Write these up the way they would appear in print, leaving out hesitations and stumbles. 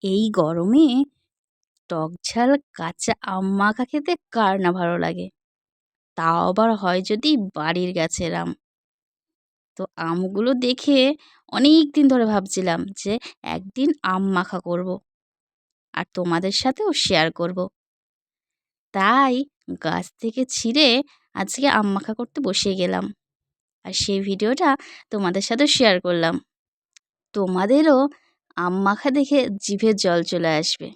এই গরমে টক ঝাল কাঁচা আম মাখা খেতে কার না ভালো লাগে। তাও আবার হয় যদি বাড়ির গাছের আম। তো আমগুলো দেখে অনেক দিন ধরে ভাবছিলাম যে একদিন আম মাখা করব আর তোমাদের সাথেও শেয়ার করব। তাই গাছ থেকে ছিঁড়ে আজকে আম মাখা করতে বসে গেলাম আর সেই ভিডিওটা তোমাদের সাথে শেয়ার করলাম। তোমাদেরও আম মাখা দেখে জিভে জল চলে আসবে।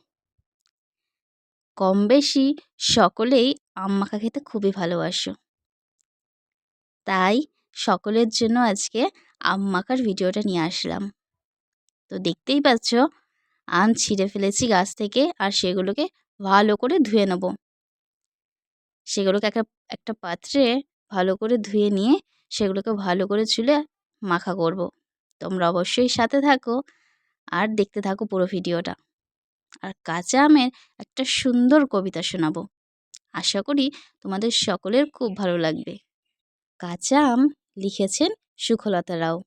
কম বেশি সকলেই আম মাখা খেতে খুবই ভালোবাসো, তাই সকলের জন্য আজকে আম মাখার ভিডিওটা নিয়ে আসলাম। তো দেখতেই পাচ্ছ আম ছিঁড়ে ফেলেছি গাছ থেকে আর সেগুলোকে ভালো করে ধুয়ে নেব। সেগুলোকে একটা পাত্রে ভালো করে ধুয়ে নিয়ে সেগুলোকে ভালো করে চুলে মাখা করব। তোমরা অবশ্যই সাথে থাকো আর দেখতে থাকো পুরো ভিডিওটা। আর কাঁচা আমের একটা সুন্দর কবিতা শোনাবো, আশা করি তোমাদের সকলের খুব ভালো লাগবে। কাঁচা আম লিখেছেন সুখলতা রাও।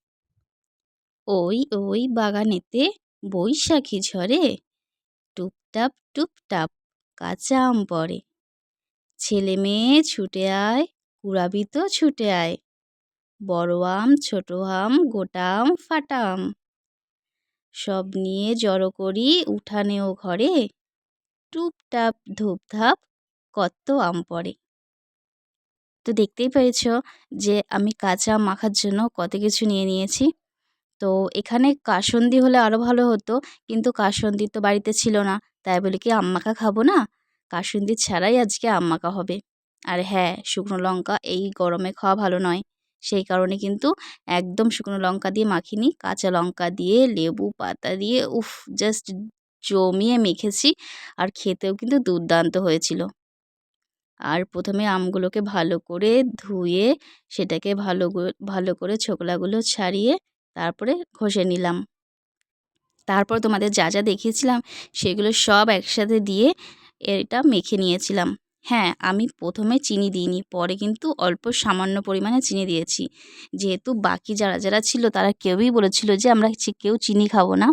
ওই ওই বাগানেতে বৈশাখী ঝরে, টুপটাপ টুপটাপ কাঁচা আম পড়ে। ছেলে মেয়ে ছুটে আয়, কুড়াবি তো ছুটে আয়, বড় আম ছোট আম গোটা আম ফাটা আম, সব নিয়ে জড়ো করি উঠানে ও ঘরে, টুপটাপ ধূপধাপ কত আম পড়ে। তো দেখতেই পেয়েছ যে আমি কাঁচা আম মাখার জন্য কত কিছু নিয়ে নিয়েছি। তো এখানে কাসুন্দি হলে আরও ভালো হতো, কিন্তু কাসুন্দি তো বাড়িতে ছিল না, তাই বলে কি আম মাখা খাবো না, কাসুন্দি ছাড়াই আজকে আম মাখা হবে। আর হ্যাঁ, শুকনো লঙ্কা এই গরমে খাওয়া ভালো নয়, সেই কারণে কিন্তু একদম শুকনো লঙ্কা দিয়ে মাখিনি, কাঁচা লঙ্কা দিয়ে লেবু পাতা দিয়ে জাস্ট জমিয়ে মেখেছি। আর খেতেও কিন্তু দুর্দান্ত হয়েছিল। আর প্রথমে আমগুলোকে ভালো করে ধুয়ে সেটাকে ভালো করে ছোকলাগুলো ছাড়িয়ে তারপরে ঘষে নিলাম। তারপর তোমাদের যা যা দেখিয়েছিলাম সেগুলো সব একসাথে দিয়ে এটা মেখে নিয়েছিলাম। হ্যাঁ, আমি প্রথমে চিনি দিইনি, পরে কিন্তু অল্প সামান্য পরিমাণে চিনি দিয়েছি, যেহেতু বাকি যারা যারা ছিল তারা কেউই বলেছিল যে আমরা কেউ চিনি খাবো না,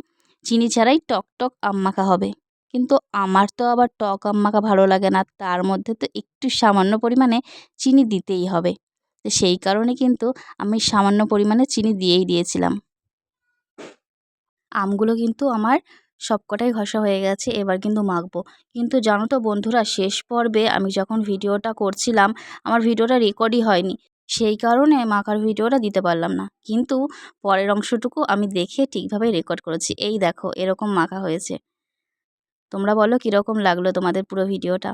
চিনি ছাড়াই টক টক আম মাখা হবে। কিন্তু আমার তো আবার টক আম মাখা ভালো লাগে না, তার মধ্যে তো একটু সামান্য পরিমাণে চিনি দিতেই হবে। তো সেই কারণে কিন্তু আমি সামান্য পরিমাণে চিনি দিয়েই দিয়েছিলাম। আমগুলো কিন্তু আমার সবকটাই ঘষা হয়ে গেছে, এবার কিন্তু মাখবো। কিন্তু জানো তো বন্ধুরা, শেষ পর্বে আমি যখন ভিডিওটা করছিলাম আমার ভিডিওটা রেকর্ডই হয়নি, সেই কারণে মাখার ভিডিওটা দিতে পারলাম না। কিন্তু পরের অংশটুকু আমি দেখে ঠিকভাবে রেকর্ড করেছি। এই দেখো এরকম মাখা হয়েছে। তোমরা বলো কীরকম লাগলো তোমাদের পুরো ভিডিওটা।